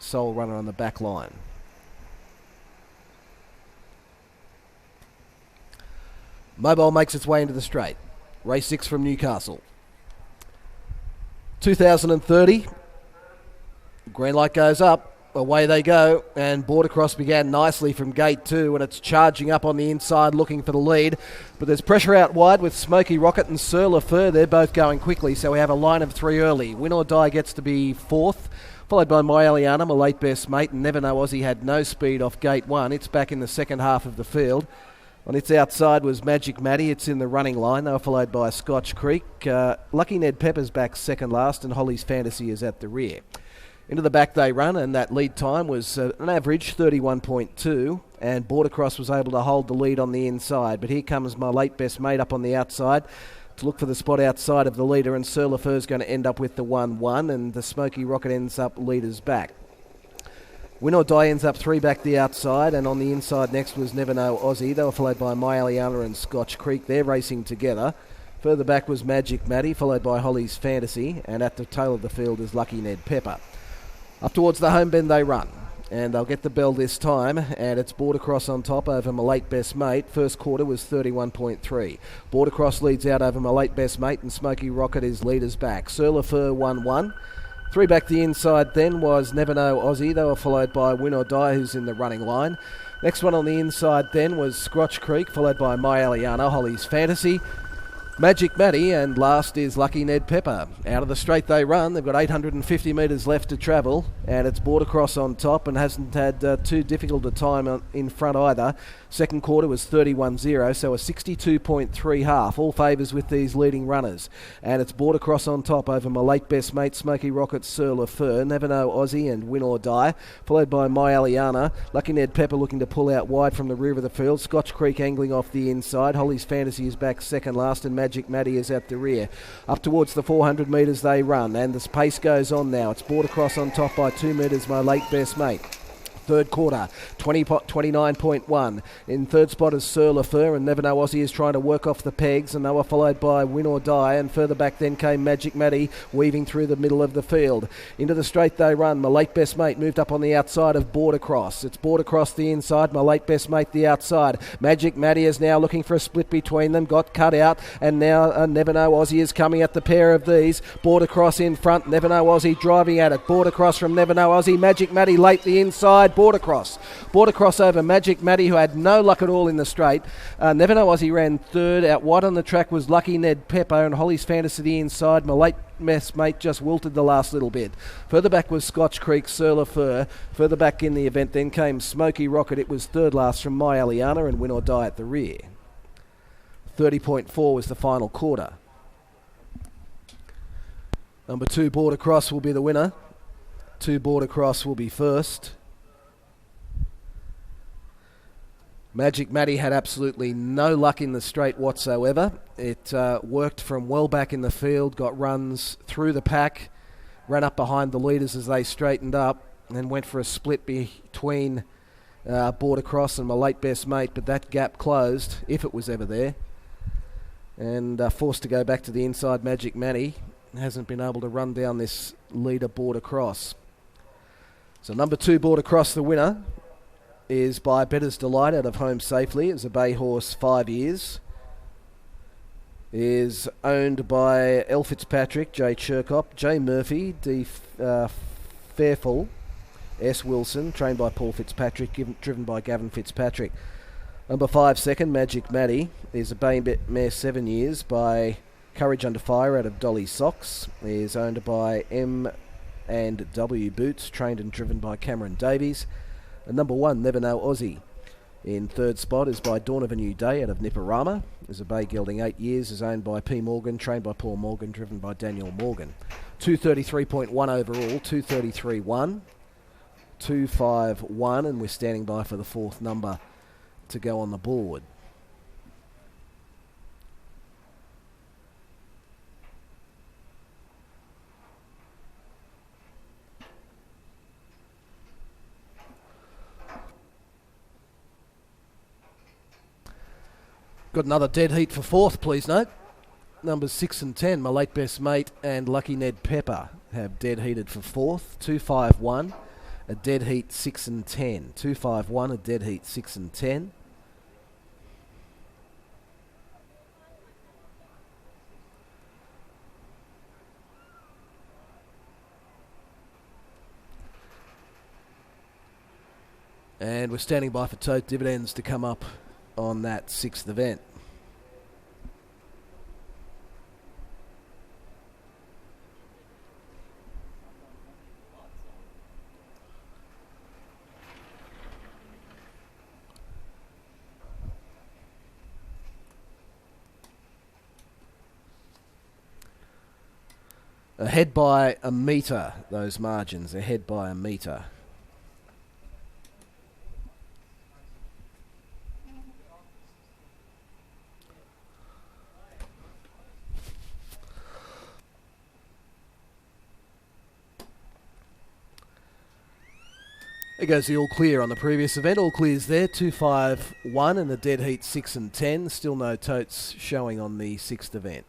sole runner on the back line. Mobile makes its way into the straight. Race 6 from Newcastle. 2030. Green light goes up. Away they go, and Border Cross began nicely from gate 2, and it's charging up on the inside looking for the lead. But there's pressure out wide with Smoky Rocket and Sir LaFleur. They're both going quickly, so we have a line of 3 early. Win or Die gets to be 4th, followed by My Aliana, my late best mate, and Never Know Aussie had no speed off gate 1. It's back in the second half of the field. On its outside was Magic Matty. It's in the running line. They were followed by Scotch Creek. Lucky Ned Pepper's back second last, and Holly's Fantasy is at the rear. Into the back they run, and that lead time was an average 31.2, and Border Cross was able to hold the lead on the inside. But here comes my late best mate up on the outside to look for the spot outside of the leader, and Sir LaFleur's going to end up with the 1-1, and the Smoky Rocket ends up leaders back. Win or Die ends up 3 back the outside, and on the inside next was Never Know Aussie. They were followed by My Aliana and Scotch Creek. They're racing together. Further back was Magic Matty, followed by Holly's Fantasy, and at the tail of the field is Lucky Ned Pepper. Up towards the home bend they run, and they'll get the bell this time, and it's Border Cross on top over my late best mate. First quarter was 31.3. Border Cross leads out over my late best mate, and Smoky Rocket is leaders back. Sir LaFleur 1-1. 3 back the inside then was Never Know Aussie. They were followed by Win or Die, who's in the running line. Next one on the inside then was Scotch Creek, followed by My Aliana, Holly's Fantasy, Magic Matty, and last is Lucky Ned Pepper. Out of the straight they run. They've got 850 metres left to travel, and it's Border Cross on top and hasn't had too difficult a time in front either. Second quarter was 31.0, so a 62.3 half. All favours with these leading runners. And it's Border Cross on top over my late best mate, Smoky Rocket, Sir LaFleur, Never Know Aussie, and Win or Die, followed by My Aliana. Lucky Ned Pepper looking to pull out wide from the rear of the field. Scotch Creek angling off the inside. Holly's Fantasy is back second last, and Magic Matty is at the rear. Up towards the 400 metres they run, and the pace goes on now. It's Border Cross on top by 2 metres, my late best mate. Third quarter, 29.1. In third spot is Sir LaFleur, and Never Know Aussie is trying to work off the pegs, and they were followed by Win or Die, and further back then came Magic Matty weaving through the middle of the field. Into the straight they run. My late best mate moved up on the outside of Border Cross. It's Border Cross the inside, my late best mate the outside. Magic Matty is now looking for a split between them, got cut out, and now Never Know Aussie is coming at the pair of these. Border Cross in front, Never Know Aussie driving at it. Border Cross from Never Know Aussie, Magic Matty late the inside. Border Cross over Magic Matty, who had no luck at all in the straight. Never Know Aussie ran third. Out wide on the track was Lucky Ned Pepper, and Holly's Fantasy the inside. My late best mate just wilted the last little bit. Further back was Scotch Creek, Sir LaFleur. Further back in the event then came Smoky Rocket. It was third last from My Aliana, and Win or Die at the rear. 30.4 was the final quarter. Number 2 Border Cross will be the winner. 2 Border Cross will be first. Magic Matty had absolutely no luck in the straight whatsoever. It worked from well back in the field, got runs through the pack, ran up behind the leaders as they straightened up, and then went for a split between Border Cross and my late best mate, but that gap closed, if it was ever there, and forced to go back to the inside. Magic Matty hasn't been able to run down this leader Border Cross. So number 2 Border Cross, the winner, is by Better's Delight out of Home Safely. It's a bay horse, 5 years. Is owned by L. Fitzpatrick, J. Chirkop, J. Murphy, D. Fairful, S. Wilson, trained by Paul Fitzpatrick, driven by Gavin Fitzpatrick. Number 5 second, Magic Matty, is a bay mare, 7 years, by Courage Under Fire out of Dolly Socks. Is owned by M. and W. Boots, trained and driven by Cameron Davies. And number 1, Never Know Aussie, in third spot, is by Dawn of a New Day out of Nipperama. Is a bay gelding, 8 years, is owned by P. Morgan, trained by Paul Morgan, driven by Daniel Morgan. 233.1 overall, 233.1, 251, and we're standing by for the 4th number to go on the board. Got another dead heat for 4th, please note. Numbers 6 and 10, my late best mate and Lucky Ned Pepper, have dead heated for 4th, 251. a dead heat 6 and 10. 251, a dead heat 6 and 10. And we're standing by for tote dividends to come up on that 6th event. Ahead by a metre, those margins, ahead by a metre. There goes the all clear on the previous event. All clears there, 251 and the dead heat 6 and 10. Still no totes showing on the 6th event.